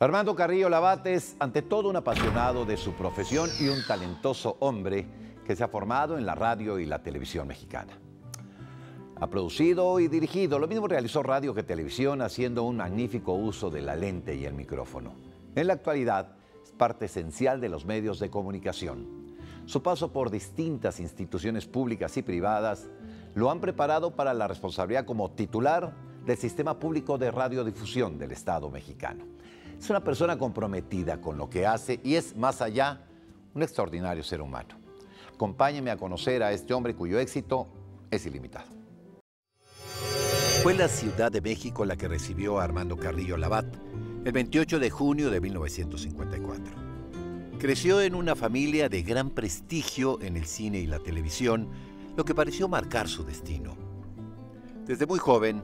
Armando Carrillo Labat es, ante todo, un apasionado de su profesión y un talentoso hombre que se ha formado en la radio y la televisión mexicana. Ha producido y dirigido, lo mismo realizó radio que televisión, haciendo un magnífico uso de la lente y el micrófono. En la actualidad, es parte esencial de los medios de comunicación. Su paso por distintas instituciones públicas y privadas lo han preparado para la responsabilidad como titular del Sistema Público de Radiodifusión del Estado mexicano. Es una persona comprometida con lo que hace y es, más allá, un extraordinario ser humano. Acompáñenme a conocer a este hombre cuyo éxito es ilimitado. Fue la Ciudad de México la que recibió a Armando Carrillo Labat el 28 de junio de 1954. Creció en una familia de gran prestigio en el cine y la televisión, lo que pareció marcar su destino. Desde muy joven,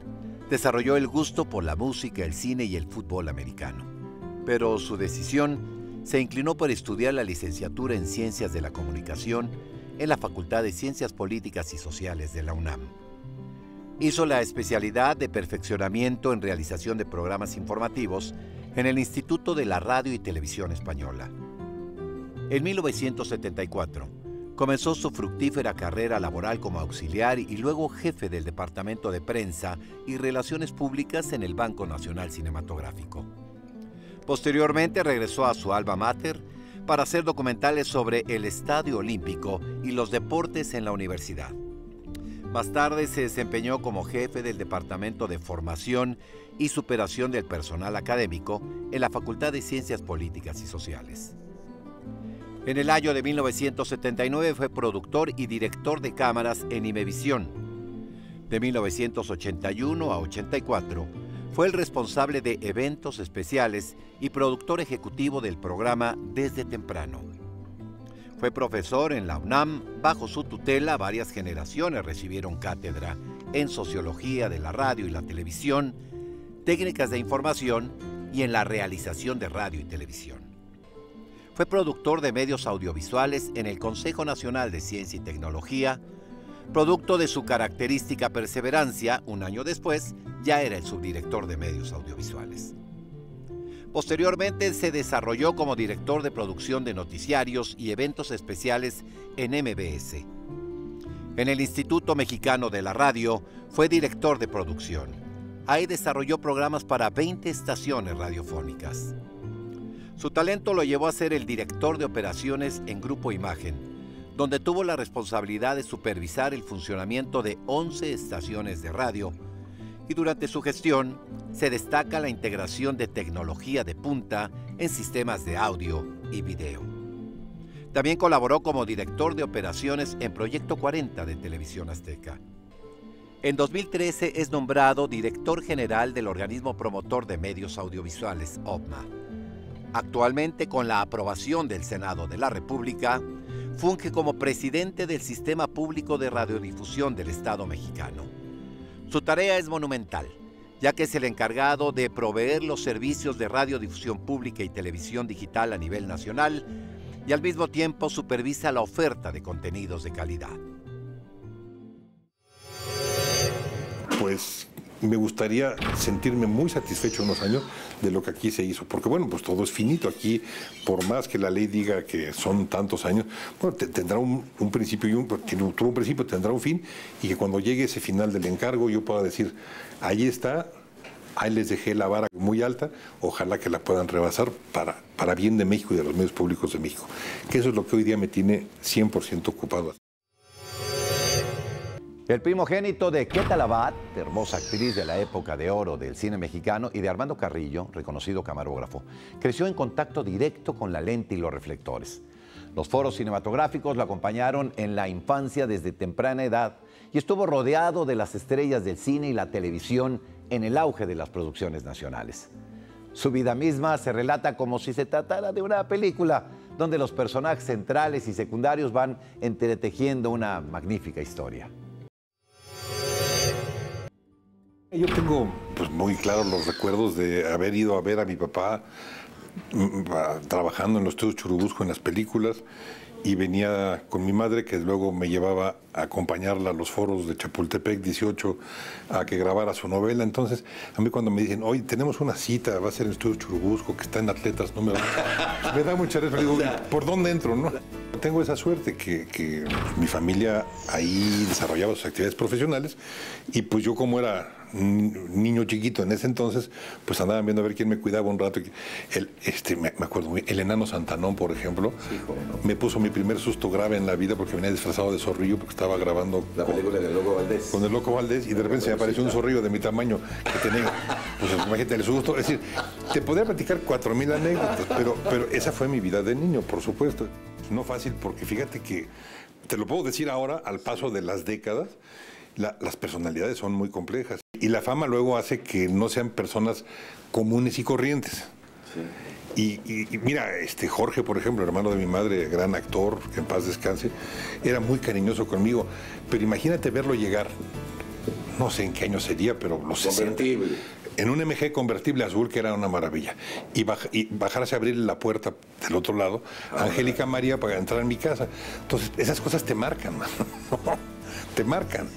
desarrolló el gusto por la música, el cine y el fútbol americano. Pero su decisión se inclinó por estudiar la licenciatura en Ciencias de la Comunicación en la Facultad de Ciencias Políticas y Sociales de la UNAM. Hizo la especialidad de perfeccionamiento en realización de programas informativos en el Instituto de la Radio y Televisión Española. En 1974, comenzó su fructífera carrera laboral como auxiliar y luego jefe del Departamento de Prensa y Relaciones Públicas en el Banco Nacional Cinematográfico. Posteriormente regresó a su alma mater para hacer documentales sobre el Estadio Olímpico y los deportes en la universidad. Más tarde se desempeñó como jefe del Departamento de Formación y Superación del Personal Académico en la Facultad de Ciencias Políticas y Sociales. En el año de 1979 fue productor y director de cámaras en Imevisión. De 1981 a 84 fue el responsable de eventos especiales y productor ejecutivo del programa Desde Temprano. Fue profesor en la UNAM. Bajo su tutela, varias generaciones recibieron cátedra en Sociología de la Radio y la Televisión, Técnicas de Información y en la realización de radio y televisión. Fue productor de medios audiovisuales en el Consejo Nacional de Ciencia y Tecnología. Producto de su característica perseverancia, un año después, ya era el subdirector de medios audiovisuales. Posteriormente se desarrolló como director de producción de noticiarios y eventos especiales en MBS. En el Instituto Mexicano de la Radio fue director de producción. Ahí desarrolló programas para 20 estaciones radiofónicas. Su talento lo llevó a ser el director de operaciones en Grupo Imagen, donde tuvo la responsabilidad de supervisar el funcionamiento de 11 estaciones de radio, y durante su gestión se destaca la integración de tecnología de punta en sistemas de audio y video. También colaboró como director de operaciones en Proyecto 40 de Televisión Azteca. En 2013 es nombrado director general del organismo promotor de medios audiovisuales, OPMA. Actualmente, con la aprobación del Senado de la República, funge como presidente del Sistema Público de Radiodifusión del Estado mexicano. Su tarea es monumental, ya que es el encargado de proveer los servicios de radiodifusión pública y televisión digital a nivel nacional y al mismo tiempo supervisa la oferta de contenidos de calidad. Pues me gustaría sentirme muy satisfecho unos años de lo que aquí se hizo, porque bueno, pues todo es finito aquí, por más que la ley diga que son tantos años, bueno, tendrá un principio y tuvo un principio, tendrá un fin, y que cuando llegue ese final del encargo yo pueda decir, ahí está, ahí les dejé la vara muy alta, ojalá que la puedan rebasar para bien de México y de los medios públicos de México, que eso es lo que hoy día me tiene 100% ocupado. El primogénito de Queta Labat, hermosa actriz de la época de oro del cine mexicano, y de Armando Carrillo, reconocido camarógrafo, creció en contacto directo con la lente y los reflectores. Los foros cinematográficos lo acompañaron en la infancia desde temprana edad y estuvo rodeado de las estrellas del cine y la televisión en el auge de las producciones nacionales. Su vida misma se relata como si se tratara de una película, donde los personajes centrales y secundarios van entretejiendo una magnífica historia. Yo tengo pues, muy claros los recuerdos de haber ido a ver a mi papá trabajando en los estudios Churubusco en las películas y venía con mi madre, que luego me llevaba a acompañarla a los foros de Chapultepec 18 a que grabara su novela. Entonces, a mí cuando me dicen, oye, tenemos una cita, va a ser en Estudio Churubusco, que está en Atletas, no me da mucha risa. Digo, ¿por dónde entro, no? Tengo esa suerte que mi familia ahí desarrollaba sus actividades profesionales y pues yo, como era niño chiquito en ese entonces, pues andaba viendo a ver quién me cuidaba un rato. Me acuerdo muy bien, el enano Santanón, por ejemplo, sí, no, me puso mi primer susto grave en la vida porque venía disfrazado de zorrillo, porque estaba grabando la película del Loco Valdés. Con el Loco Valdés, y de repente se me apareció un zorrillo de mi tamaño que tenía. Pues imagínate el susto. Es decir, te podría platicar 4000 anécdotas, pero esa fue mi vida de niño, por supuesto. No fácil, porque fíjate que, te lo puedo decir ahora, al paso de las décadas, las personalidades son muy complejas. Y la fama luego hace que no sean personas comunes y corrientes. Sí. Y mira, Jorge, por ejemplo, hermano de mi madre, gran actor, que en paz descanse, era muy cariñoso conmigo. Pero imagínate verlo llegar, no sé en qué año sería, pero los 60. En un MG convertible azul, que era una maravilla. Y bajarse a abrirle la puerta del otro lado a Angélica María para entrar en mi casa. Entonces, esas cosas te marcan, man. Te marcan.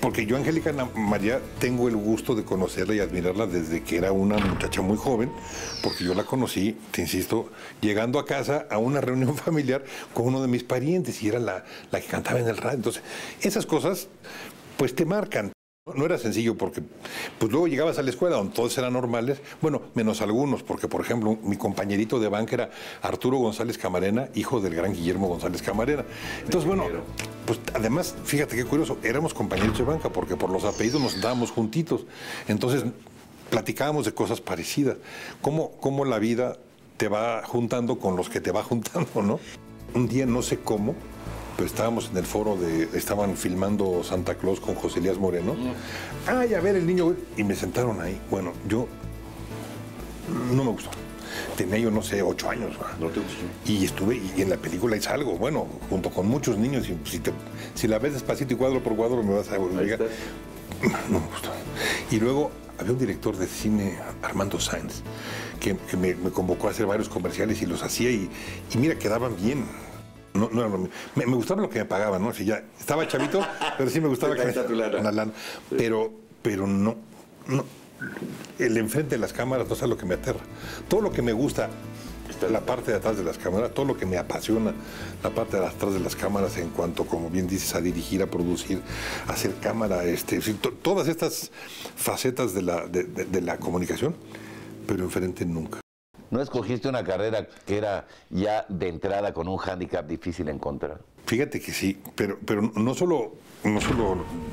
Porque yo, Angélica María, tengo el gusto de conocerla y admirarla desde que era una muchacha muy joven, porque yo la conocí, te insisto, llegando a casa a una reunión familiar con uno de mis parientes, y era la que cantaba en el radio. Entonces, esas cosas, pues te marcan. No era sencillo porque pues luego llegabas a la escuela donde todos eran normales, bueno, menos algunos, porque por ejemplo mi compañerito de banca era Arturo González Camarena, hijo del gran Guillermo González Camarena. Entonces, bueno, pues además, fíjate qué curioso, éramos compañeros de banca porque por los apellidos nos dábamos juntitos. Entonces platicábamos de cosas parecidas. Cómo la vida te va juntando con los que te va juntando, ¿no? Un día, no sé cómo, pero estábamos en el foro estaban filmando Santa Claus con José Elías Moreno. Ay, a ver el niño, y me sentaron ahí. Bueno, yo no me gustó. Tenía yo, no sé, 8 años. No te gustó. Y estuve, y en la película hice algo, bueno, junto con muchos niños. Y si la ves despacito y cuadro por cuadro, me vas a obligar. No me gustó. Y luego había un director de cine, Armando Sáenz, que me convocó a hacer varios comerciales y los hacía, y mira, quedaban bien. No era lo mío. Me gustaba lo que me pagaban, ¿no? Si ya estaba chavito, pero sí me gustaba que una lana. Pero no. El enfrente de las cámaras no es lo que me aterra. Todo lo que me gusta, la parte de atrás de las cámaras, todo lo que me apasiona, la parte de atrás de las cámaras, en cuanto, como bien dices, a dirigir, a producir, a hacer cámara, todas estas facetas de la comunicación, pero enfrente nunca. ¿No escogiste una carrera que era ya de entrada con un hándicap difícil en contra? Fíjate que sí, pero no solo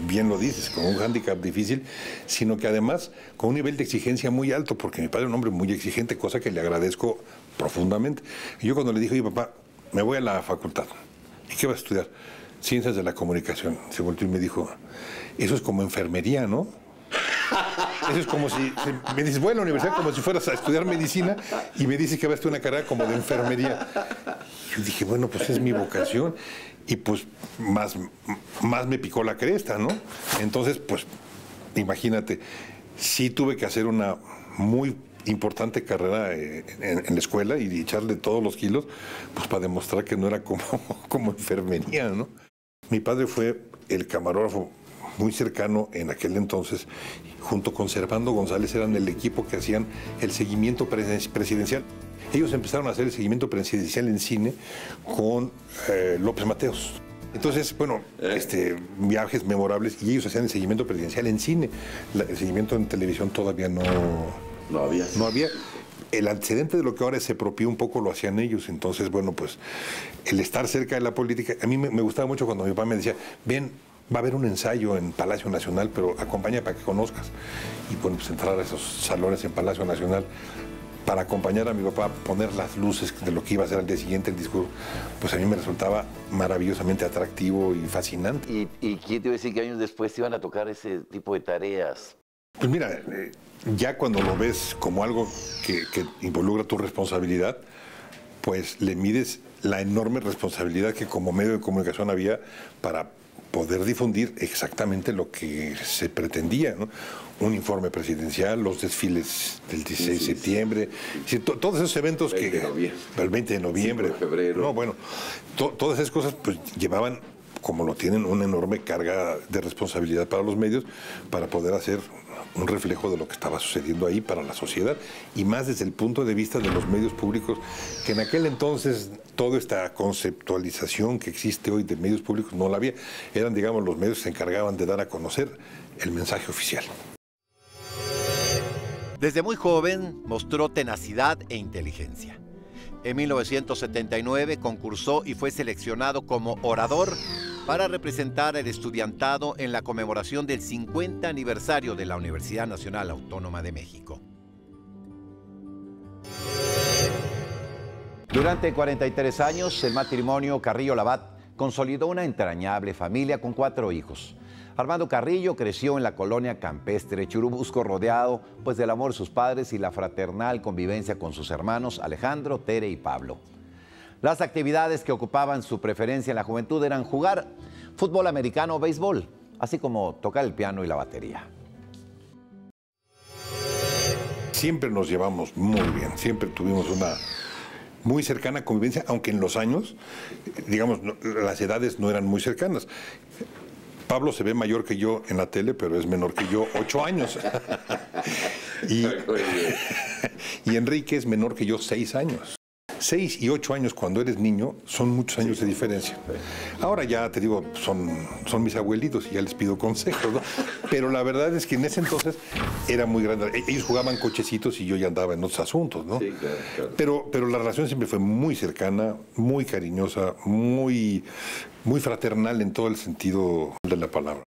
bien lo dices, con un hándicap difícil, sino que además con un nivel de exigencia muy alto, porque mi padre era un hombre muy exigente, cosa que le agradezco profundamente. Y yo, cuando le dije, oye, papá, me voy a la facultad, ¿y qué vas a estudiar? Ciencias de la comunicación. Se volteó y me dijo, eso es como enfermería, ¿no? Eso es como si me dices, voy a la universidad como si fueras a estudiar medicina y me dices que vas a estudiar una carrera como de enfermería. Yo dije, bueno, pues es mi vocación. Y pues más me picó la cresta, ¿no? Entonces, pues, imagínate, sí tuve que hacer una muy importante carrera en la escuela y echarle todos los kilos, pues para demostrar que no era como enfermería, ¿no? Mi padre fue el camarógrafo muy cercano en aquel entonces, junto con Servando González, eran el equipo que hacían el seguimiento presidencial. Ellos empezaron a hacer el seguimiento presidencial en cine con López Mateos. Entonces, bueno, viajes memorables, y ellos hacían el seguimiento presidencial en cine. El seguimiento en televisión todavía no había. El antecedente de lo que ahora es Sepropí un poco lo hacían ellos. Entonces, bueno, pues el estar cerca de la política, a mí me gustaba mucho cuando mi papá me decía, ven, va a haber un ensayo en Palacio Nacional, pero acompaña para que conozcas. Y bueno, pues entrar a esos salones en Palacio Nacional para acompañar a mi papá a poner las luces de lo que iba a ser al día siguiente el discurso, pues a mí me resultaba maravillosamente atractivo y fascinante. ¿Y quién te iba a decir que años después te iban a tocar ese tipo de tareas? Pues mira, ya cuando lo ves como algo que involucra tu responsabilidad, pues le mides la enorme responsabilidad que como medio de comunicación había para poder difundir exactamente lo que se pretendía, ¿no? Un informe presidencial, los desfiles del 16 de septiembre, todos esos eventos que... El 20 de noviembre. 5 de febrero. No, bueno, todas esas cosas pues llevaban, como lo tienen, una enorme carga de responsabilidad para los medios para poder hacer un reflejo de lo que estaba sucediendo ahí para la sociedad, y más desde el punto de vista de los medios públicos, que en aquel entonces toda esta conceptualización que existe hoy de medios públicos no la había. Eran, digamos, los medios que se encargaban de dar a conocer el mensaje oficial. Desde muy joven mostró tenacidad e inteligencia. En 1979 concursó y fue seleccionado como orador para representar al estudiantado en la conmemoración del 50 aniversario de la Universidad Nacional Autónoma de México. Durante 43 años, el matrimonio Carrillo-Labat consolidó una entrañable familia con 4 hijos. Armando Carrillo creció en la colonia campestre Churubusco, rodeado pues del amor de sus padres y la fraternal convivencia con sus hermanos Alejandro, Tere y Pablo. Las actividades que ocupaban su preferencia en la juventud eran jugar fútbol americano o béisbol, así como tocar el piano y la batería. Siempre nos llevamos muy bien, siempre tuvimos una muy cercana convivencia, aunque en los años, digamos, las edades no eran muy cercanas. Pablo se ve mayor que yo en la tele, pero es menor que yo 8 años. Y Enrique es menor que yo 6 años. 6 y 8 años cuando eres niño son muchos años de diferencia. Ahora ya te digo, son mis abuelitos y ya les pido consejos, ¿no? Pero la verdad es que en ese entonces era muy grande. Ellos jugaban cochecitos y yo ya andaba en otros asuntos, ¿no? Sí, claro. Pero la relación siempre fue muy cercana, muy cariñosa, muy fraternal en todo el sentido de la palabra.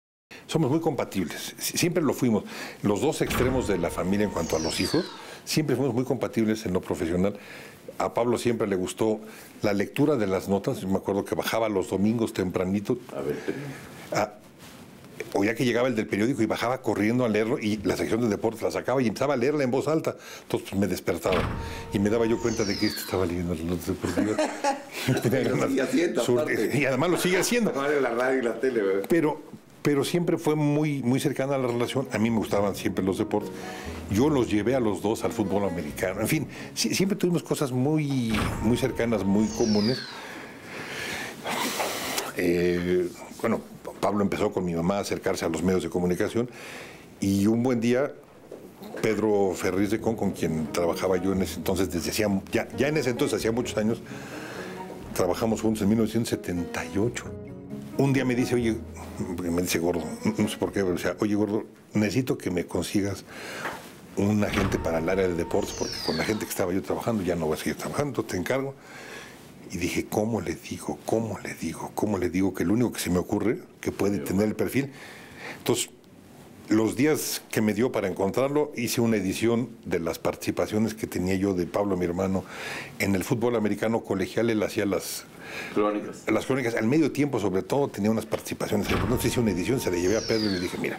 Somos muy compatibles, siempre lo fuimos. Los dos extremos de la familia en cuanto a los hijos, siempre fuimos muy compatibles en lo profesional. A Pablo siempre le gustó la lectura de las notas. Yo me acuerdo que bajaba los domingos tempranito. Oía que llegaba el del periódico y bajaba corriendo a leerlo, y la sección de deportes la sacaba y empezaba a leerla en voz alta. Entonces pues, me despertaba y me daba yo cuenta de que estaba leyendo las notas deportivas. Y además lo sigue haciendo. La radio y la tele, ¿verdad? Pero siempre fue muy cercana a la relación. A mí me gustaban siempre los deportes. Yo los llevé a los dos al fútbol americano. En fin, siempre tuvimos cosas muy cercanas, muy comunes. Bueno, Pablo empezó con mi mamá a acercarse a los medios de comunicación, y un buen día Pedro Ferriz de con quien trabajaba yo en ese entonces, ya en ese entonces, hacía muchos años, trabajamos juntos en 1978. Un día me dice, oye, me dice Gordo, no sé por qué, pero decía, oye Gordo, necesito que me consigas un agente para el área de deportes, porque con la gente que estaba yo trabajando ya no voy a seguir trabajando, entonces te encargo. Y dije, ¿cómo le digo que lo único que se me ocurre, que puede tener el perfil? Entonces, los días que me dio para encontrarlo, hice una edición de las participaciones que tenía yo de Pablo, mi hermano, en el fútbol americano colegial. Él hacía las crónicas. Al medio tiempo, sobre todo, tenía unas participaciones. Entonces hice una edición, se la llevé a Pedro y le dije, mira,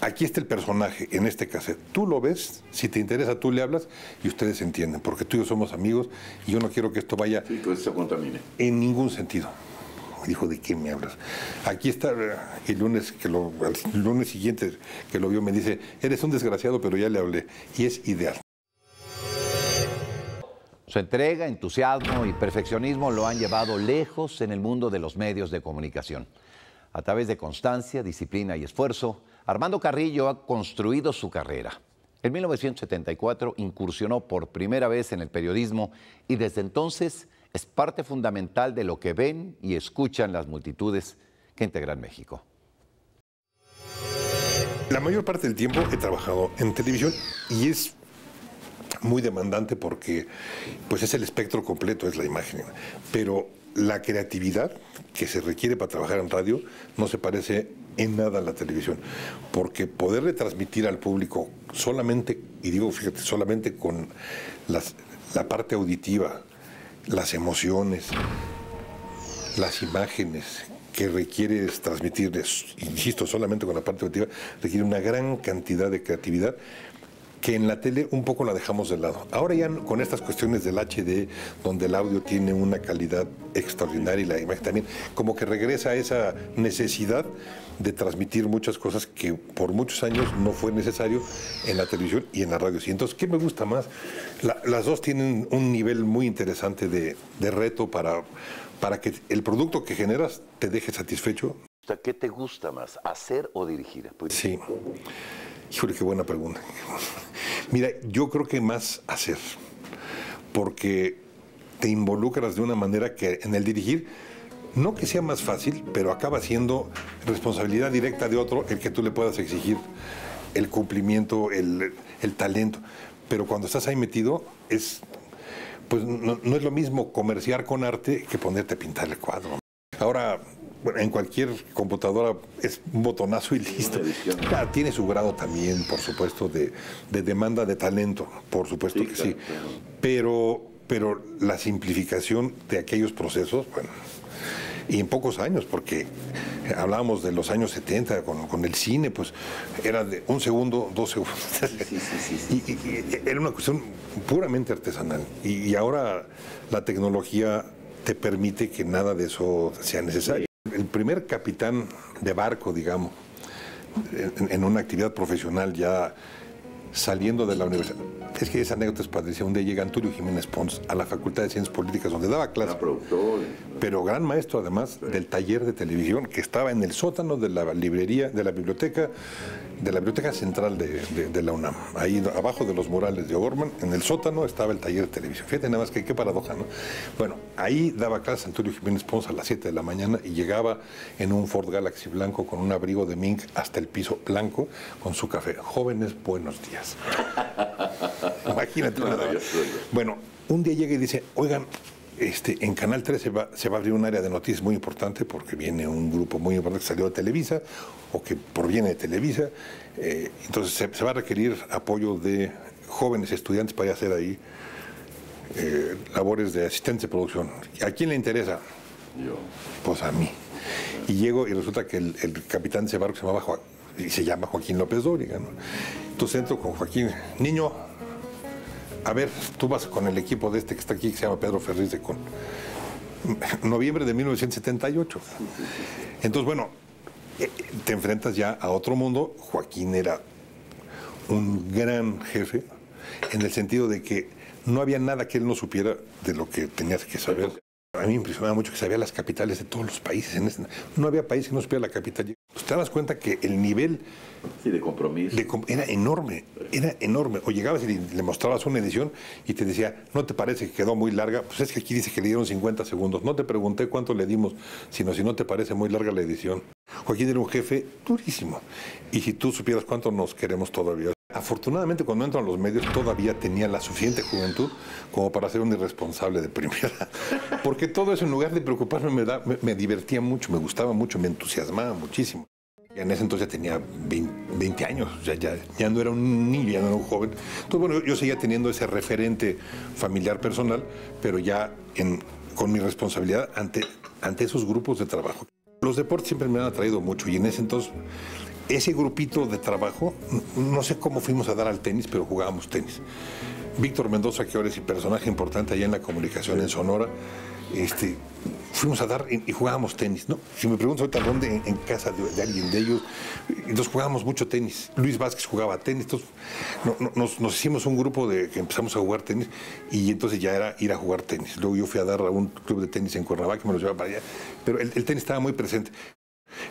aquí está el personaje en este cassette. Tú lo ves, si te interesa tú le hablas y ustedes se entienden, porque tú y yo somos amigos y yo no quiero que esto vaya... Sí, que esto contamine. En ningún sentido. Me dijo, ¿de qué me hablas? Aquí está el lunes siguiente que lo vio, me dice, eres un desgraciado, pero ya le hablé. Y es ideal. Su entrega, entusiasmo y perfeccionismo lo han llevado lejos en el mundo de los medios de comunicación. A través de constancia, disciplina y esfuerzo, Armando Carrillo ha construido su carrera. En 1974 incursionó por primera vez en el periodismo y desde entonces es parte fundamental de lo que ven y escuchan las multitudes que integran México. La mayor parte del tiempo he trabajado en televisión y es muy demandante porque pues es el espectro completo, es la imagen. Pero la creatividad que se requiere para trabajar en radio no se parece en nada a la televisión, porque poderle transmitir al público solamente, y digo, fíjate, solamente con la parte auditiva, las emociones, las imágenes que requieres transmitirles, insisto, solamente con la parte auditiva, requiere una gran cantidad de creatividad que en la tele un poco la dejamos de lado. Ahora ya con estas cuestiones del HD, donde el audio tiene una calidad extraordinaria y la imagen también, como que regresa a esa necesidad de transmitir muchas cosas que por muchos años no fue necesario en la televisión y en la radio. Y entonces, ¿qué me gusta más? Las dos tienen un nivel muy interesante de reto para que el producto que generas te deje satisfecho. ¿Qué te gusta más, hacer o dirigir? Sí. Híjole, qué buena pregunta. Mira, yo creo que más hacer, porque te involucras de una manera que en el dirigir, no que sea más fácil, pero acaba siendo responsabilidad directa de otro el que tú le puedas exigir el cumplimiento, el talento. Pero cuando estás ahí metido, pues no es lo mismo comerciar con arte que ponerte a pintar el cuadro. Ahora, bueno, en cualquier computadora es un botonazo y listo. Claro, tiene su grado también, por supuesto, de demanda de talento, por supuesto que sí. Pero la simplificación de aquellos procesos, bueno, y en pocos años, porque hablábamos de los años 70 con el cine, pues era de 1 segundo, 2 segundos. Y era una cuestión puramente artesanal. Y ahora la tecnología te permite que nada de eso sea necesario. El primer capitán de barco, digamos, en una actividad profesional ya saliendo de la universidad. Es que esa anécdota es padrísima. Un día llega Antulio Jiménez Pons a la Facultad de Ciencias Políticas, donde daba clases. Pero gran maestro, además, del taller de televisión, que estaba en el sótano de la librería, de la biblioteca central de la UNAM. Ahí abajo de los murales de O'Gorman, en el sótano estaba el taller de televisión. Fíjate nada más que qué paradoja, ¿no? Bueno, ahí daba clases Antulio Jiménez Pons a las 7 de la mañana y llegaba en un Ford Galaxy blanco con un abrigo de mink hasta el piso blanco con su café. Jóvenes, buenos días. Imagínate. Bueno, un día llega y dice, oigan, en Canal 3 se va a abrir un área de noticias muy importante porque viene un grupo muy importante que salió de Televisa o que proviene de Televisa. Entonces se va a requerir apoyo de jóvenes estudiantes para hacer ahí labores de asistentes de producción. ¿A quién le interesa? Yo. Pues a mí. Y llego y resulta que el capitán de ese barco se llama Joaquín López Dóriga, ¿no? Entonces entro con Joaquín, niño, a ver, tú vas con el equipo de que está aquí, que se llama Pedro Ferriz de Con. Noviembre de 1978. Entonces, bueno, te enfrentas ya a otro mundo. Joaquín era un gran jefe, en el sentido de que no había nada que él no supiera de lo que tenías que saber. A mí me impresionaba mucho que sabía las capitales de todos los países. No había país que no supiera la capital. Pues te das cuenta que el nivel de compromiso era enorme, era enorme. O llegabas y le mostrabas una edición y te decía, ¿no te parece que quedó muy larga? Pues es que aquí dice que le dieron 50 segundos. No te pregunté cuánto le dimos, sino si no te parece muy larga la edición. Joaquín era un jefe durísimo. Y si tú supieras cuánto nos queremos todavía. Afortunadamente, cuando entro a los medios, todavía tenía la suficiente juventud como para ser un irresponsable de primera. Porque todo eso, en lugar de preocuparme, me divertía mucho, me gustaba mucho, me entusiasmaba muchísimo. Y en ese entonces tenía 20 años, ya no era un niño, ya no era un joven. Entonces, bueno, yo seguía teniendo ese referente familiar personal, pero ya con mi responsabilidad ante esos grupos de trabajo. Los deportes siempre me han atraído mucho y en ese entonces, ese grupito de trabajo, no sé cómo fuimos a dar al tenis, pero jugábamos tenis. Víctor Mendoza, que ahora es un personaje importante allá en la comunicación en Sonora, fuimos a dar y jugábamos tenis, ¿no? Si me preguntas ahorita dónde, en casa de alguien de ellos, entonces jugábamos mucho tenis. Luis Vázquez jugaba tenis, entonces nos hicimos un grupo que empezamos a jugar tenis y entonces ya era ir a jugar tenis. Luego yo fui a dar a un club de tenis en Cuernavaca que me lo llevaba para allá, pero el tenis estaba muy presente.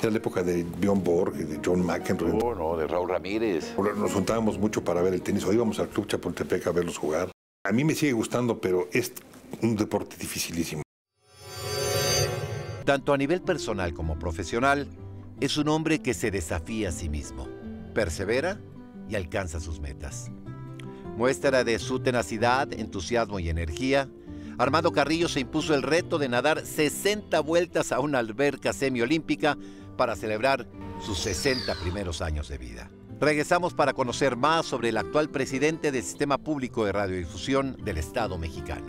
Era la época de Bjorn Borg y de John McEnroe. De Raúl Ramírez. Nos juntábamos mucho para ver el tenis o íbamos al Club Chapultepec a verlos jugar. A mí me sigue gustando, pero es un deporte dificilísimo. Tanto a nivel personal como profesional, es un hombre que se desafía a sí mismo, persevera y alcanza sus metas. Muestra de su tenacidad, entusiasmo y energía, Armando Carrillo se impuso el reto de nadar 60 vueltas a una alberca semiolímpica para celebrar sus 60 primeros años de vida. Regresamos para conocer más sobre el actual presidente del Sistema Público de Radiodifusión del Estado mexicano.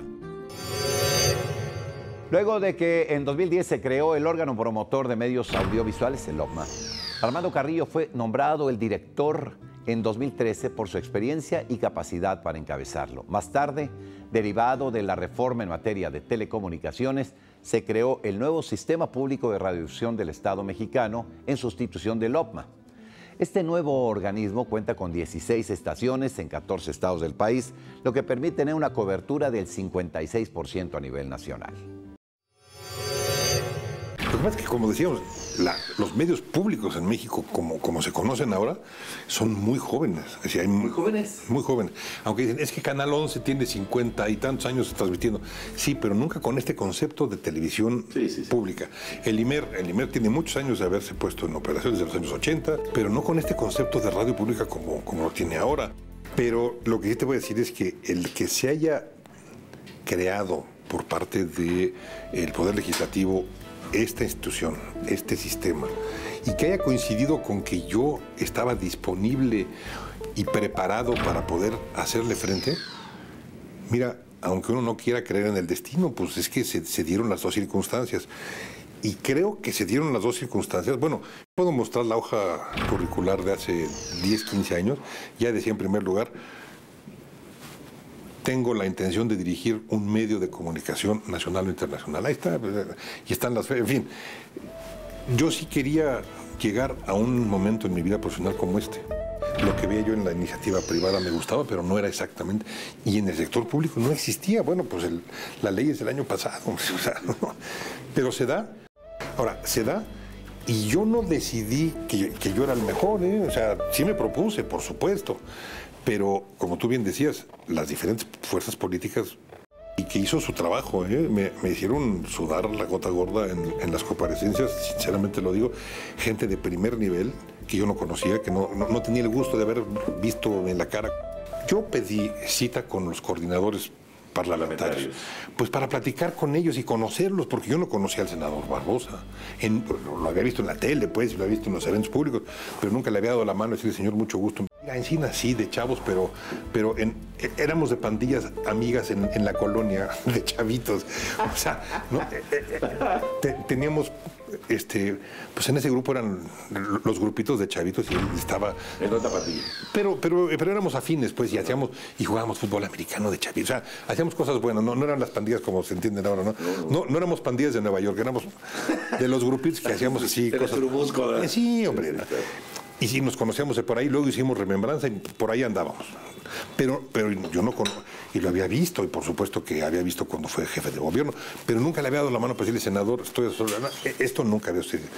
Luego de que en 2010 se creó el órgano promotor de medios audiovisuales, el OCMA, Armando Carrillo fue nombrado el director en 2013 por su experiencia y capacidad para encabezarlo. Más tarde, derivado de la reforma en materia de telecomunicaciones, se creó el nuevo Sistema Público de Radiodifusión del Estado mexicano en sustitución del OPMA. Este nuevo organismo cuenta con 16 estaciones en 14 estados del país, lo que permite tener una cobertura del 56% a nivel nacional. Lo que pasa es que, como decíamos, los medios públicos en México, como se conocen ahora, son muy jóvenes. Es decir, hay muy jóvenes. Muy jóvenes. Aunque dicen, es que Canal 11 tiene 50 y tantos años transmitiendo. Sí, pero nunca con este concepto de televisión pública. El IMER tiene muchos años de haberse puesto en operaciones de los años 80, pero no con este concepto de radio pública como lo tiene ahora. Pero lo que sí te voy a decir es que el que se haya creado por parte del Poder Legislativo esta institución, este sistema, y que haya coincidido con que yo estaba disponible y preparado para poder hacerle frente, mira, aunque uno no quiera creer en el destino, pues es que se dieron las dos circunstancias. Y creo que se dieron las dos circunstancias. Bueno, puedo mostrar la hoja curricular de hace 10, 15 años. Ya decía en primer lugar, tengo la intención de dirigir un medio de comunicación nacional o internacional. Ahí está, y están las... En fin, yo sí quería llegar a un momento en mi vida profesional como este. Lo que veía yo en la iniciativa privada me gustaba, pero no era exactamente. Y en el sector público no existía. Bueno, pues la ley es del año pasado. O sea, ¿no? Pero se da. Ahora, se da. Y yo no decidí que yo era el mejor, ¿eh? O sea, sí me propuse, por supuesto. Pero, como tú bien decías, las diferentes fuerzas políticas, y que hizo su trabajo, me hicieron sudar la gota gorda en las comparecencias, sinceramente lo digo, gente de primer nivel que yo no conocía, que no tenía el gusto de haber visto en la cara. Yo pedí cita con los coordinadores parlamentarios, pues para platicar con ellos y conocerlos, porque yo no conocía al senador Barbosa. Lo había visto en la tele, pues, lo había visto en los eventos públicos, pero nunca le había dado la mano y decirle, señor, mucho gusto. En sí nací de chavos, pero éramos de pandillas amigas en la colonia de chavitos. O sea, ¿no? Teníamos, pues en ese grupo eran los grupitos de chavitos y él estaba... En otra pandilla. Pero éramos afines, pues, y jugábamos fútbol americano de chavitos. O sea, hacíamos cosas buenas, no eran las pandillas como se entienden ahora, ¿no? No éramos pandillas de Nueva York, éramos de los grupitos que hacíamos así cosas... Sí, hombre. Y sí, nos conocíamos de por ahí, luego hicimos remembranza y por ahí andábamos. Pero yo no y lo había visto, y por supuesto que había visto cuando fue jefe de gobierno, pero nunca le había dado la mano para decirle, senador, esto nunca había sucedido.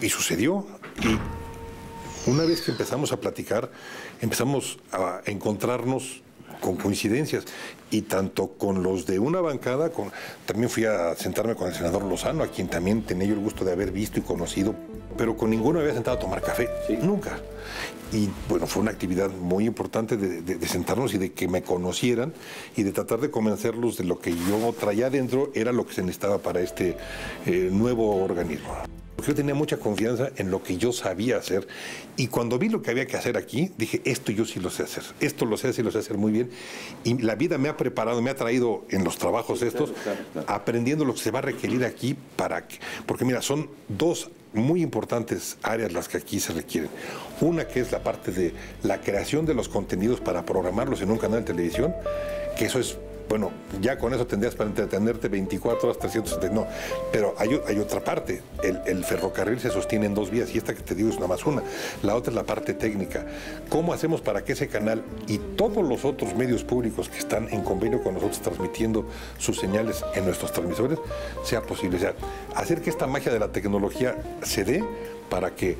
Y sucedió. Y una vez que empezamos a platicar, empezamos a encontrarnos con coincidencias, y tanto con los de una bancada, también fui a sentarme con el senador Lozano, a quien también tenía yo el gusto de haber visto y conocido, pero con ninguno había sentado a tomar café, nunca. Y bueno, fue una actividad muy importante de sentarnos y de que me conocieran y de tratar de convencerlos de lo que yo traía adentro era lo que se necesitaba para este nuevo organismo. Yo tenía mucha confianza en lo que yo sabía hacer, y cuando vi lo que había que hacer aquí, dije, esto yo sí lo sé hacer, esto lo sé hacer y lo sé hacer muy bien, y la vida me ha preparado, me ha traído en los trabajos estos, aprendiendo lo que se va a requerir aquí porque mira, son dos muy importantes áreas las que aquí se requieren. Una que es la parte de la creación de los contenidos para programarlos en un canal de televisión, que eso es... Bueno, ya con eso tendrías para entretenerte 24 horas, 360, no. Pero hay otra parte. El ferrocarril se sostiene en dos vías y esta que te digo es nada más una. La otra es la parte técnica. ¿Cómo hacemos para que ese canal y todos los otros medios públicos que están en convenio con nosotros transmitiendo sus señales en nuestros transmisores sea posible? O sea, hacer que esta magia de la tecnología se dé para que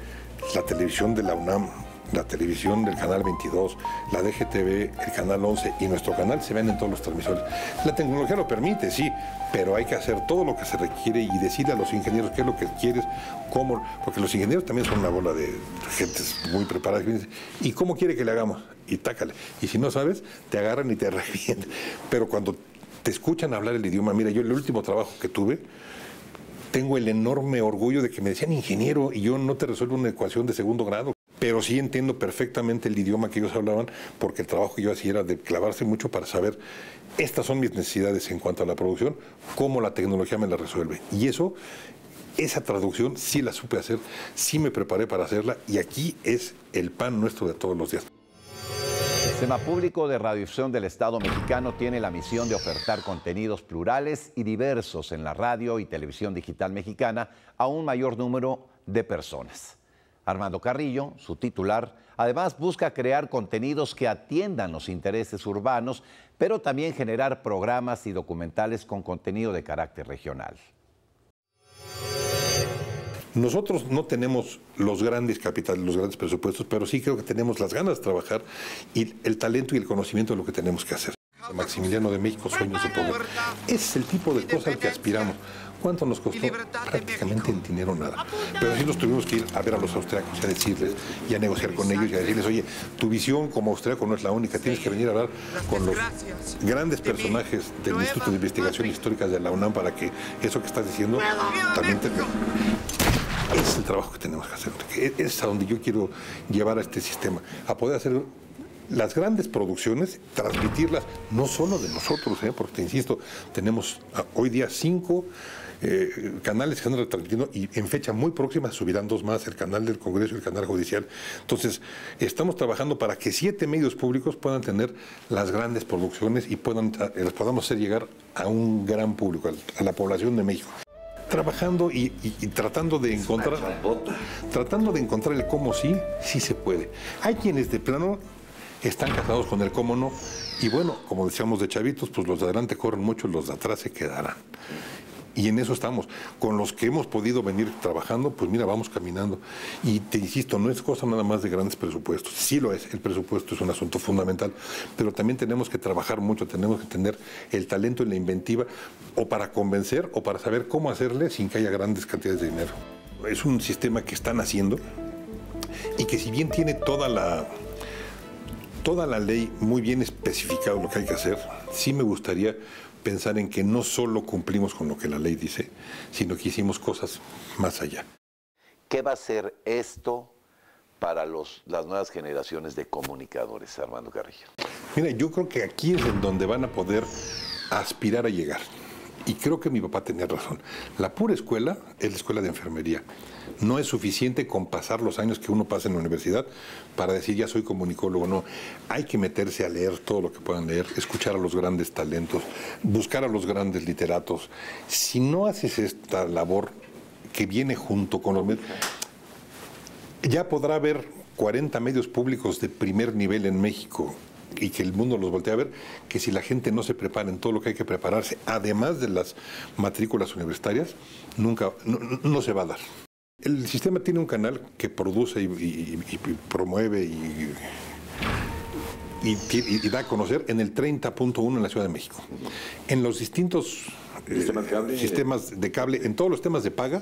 la televisión de la UNAM, la televisión del canal 22, la DGTV, el canal 11 y nuestro canal se ven en todos los transmisores. La tecnología lo permite, sí, pero hay que hacer todo lo que se requiere y decirle a los ingenieros qué es lo que quieres, cómo, porque los ingenieros también son una bola de gente muy preparada. ¿Y cómo quiere que le hagamos? Y tácale. Y si no sabes, te agarran y te revientan. Pero cuando te escuchan hablar el idioma, mira, yo el último trabajo que tuve, tengo el enorme orgullo de que me decían ingeniero y yo no te resuelvo una ecuación de segundo grado. Pero sí entiendo perfectamente el idioma que ellos hablaban, porque el trabajo que yo hacía era de clavarse mucho para saber, estas son mis necesidades en cuanto a la producción, cómo la tecnología me la resuelve. Y eso esa traducción sí la supe hacer, sí me preparé para hacerla y aquí es el pan nuestro de todos los días. El Sistema Público de Radiodifusión del Estado mexicano tiene la misión de ofertar contenidos plurales y diversos en la radio y televisión digital mexicana a un mayor número de personas. Armando Carrillo, su titular, además busca crear contenidos que atiendan los intereses urbanos, pero también generar programas y documentales con contenido de carácter regional. Nosotros no tenemos los grandes capitales, los grandes presupuestos, pero sí creo que tenemos las ganas de trabajar y el talento y el conocimiento de lo que tenemos que hacer. Maximiliano de México, Sueños de Poder. Es el tipo de cosa al que aspiramos. ¿Cuánto nos costó? Prácticamente el dinero nada. Pero sí nos tuvimos que ir a ver a los austriacos y a decirles, y a negociar con ellos, y a decirles, oye, tu visión como austriaco no es la única, tienes que venir a hablar con los grandes personajes del Instituto de Investigaciones Históricas de la UNAM para que eso que estás diciendo también te... Es el trabajo que tenemos que hacer. Es a donde yo quiero llevar a este sistema, a poder hacer las grandes producciones, transmitirlas, no solo de nosotros, porque te insisto, tenemos hoy día 5 canales que están retransmitiendo y en fecha muy próxima subirán 2 más, el canal del Congreso y el canal judicial. Entonces, estamos trabajando para que 7 medios públicos puedan tener las grandes producciones y les podamos hacer llegar a un gran público, a la población de México. Trabajando y tratando de encontrar el cómo sí se puede. Hay quienes de plano están casados con el cómo no, y bueno, como decíamos de chavitos, pues los de adelante corren mucho, los de atrás se quedarán. Y en eso estamos. Con los que hemos podido venir trabajando, pues mira, vamos caminando. Y te insisto, no es cosa nada más de grandes presupuestos. Sí lo es, el presupuesto es un asunto fundamental, pero también tenemos que trabajar mucho, tenemos que tener el talento y la inventiva, o para convencer, o para saber cómo hacerle sin que haya grandes cantidades de dinero. Es un sistema que están haciendo y que si bien tiene toda la ley muy bien especificado lo que hay que hacer, sí me gustaría pensar en que no solo cumplimos con lo que la ley dice, sino que hicimos cosas más allá. ¿Qué va a ser esto para las nuevas generaciones de comunicadores, Armando Carrillo? Mira, yo creo que aquí es en donde van a poder aspirar a llegar. Y creo que mi papá tenía razón. La pura escuela es la escuela de enfermería. No es suficiente con pasar los años que uno pasa en la universidad para decir ya soy comunicólogo. No, hay que meterse a leer todo lo que puedan leer, escuchar a los grandes talentos, buscar a los grandes literatos. Si no haces esta labor que viene junto con los medios, ya podrá haber 40 medios públicos de primer nivel en México y que el mundo los voltee a ver, que si la gente no se prepara en todo lo que hay que prepararse, además de las matrículas universitarias, no se va a dar. El sistema tiene un canal que produce y promueve y da a conocer en el 30.1 en la Ciudad de México. En los distintos sistemas de cable, en todos los temas de paga,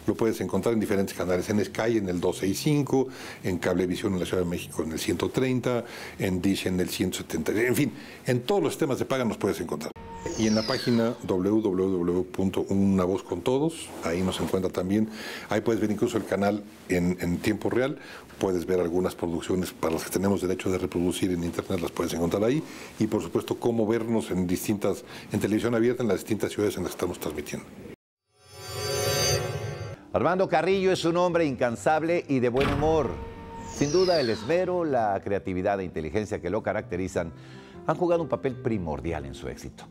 lo puedes encontrar en diferentes canales. En Sky en el 265, en Cablevisión en la Ciudad de México en el 130, en Dish en el 170. En fin, en todos los temas de paga nos puedes encontrar. Y en la página www.unavozcontodos, ahí nos encuentra también. Ahí puedes ver incluso el canal en tiempo real. Puedes ver algunas producciones para las que tenemos derecho de reproducir en internet, las puedes encontrar ahí. Y por supuesto, cómo vernos en televisión abierta en las distintas ciudades en las que estamos transmitiendo. Armando Carrillo es un hombre incansable y de buen humor. Sin duda, el esmero, la creatividad e inteligencia que lo caracterizan han jugado un papel primordial en su éxito.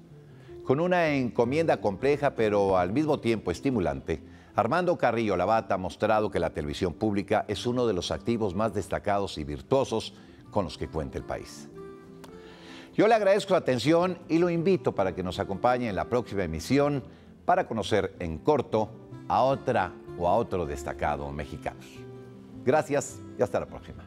Con una encomienda compleja, pero al mismo tiempo estimulante, Armando Carrillo Labat ha mostrado que la televisión pública es uno de los activos más destacados y virtuosos con los que cuenta el país. Yo le agradezco su atención y lo invito para que nos acompañe en la próxima emisión para conocer en corto a otra o a otro destacado mexicano. Gracias y hasta la próxima.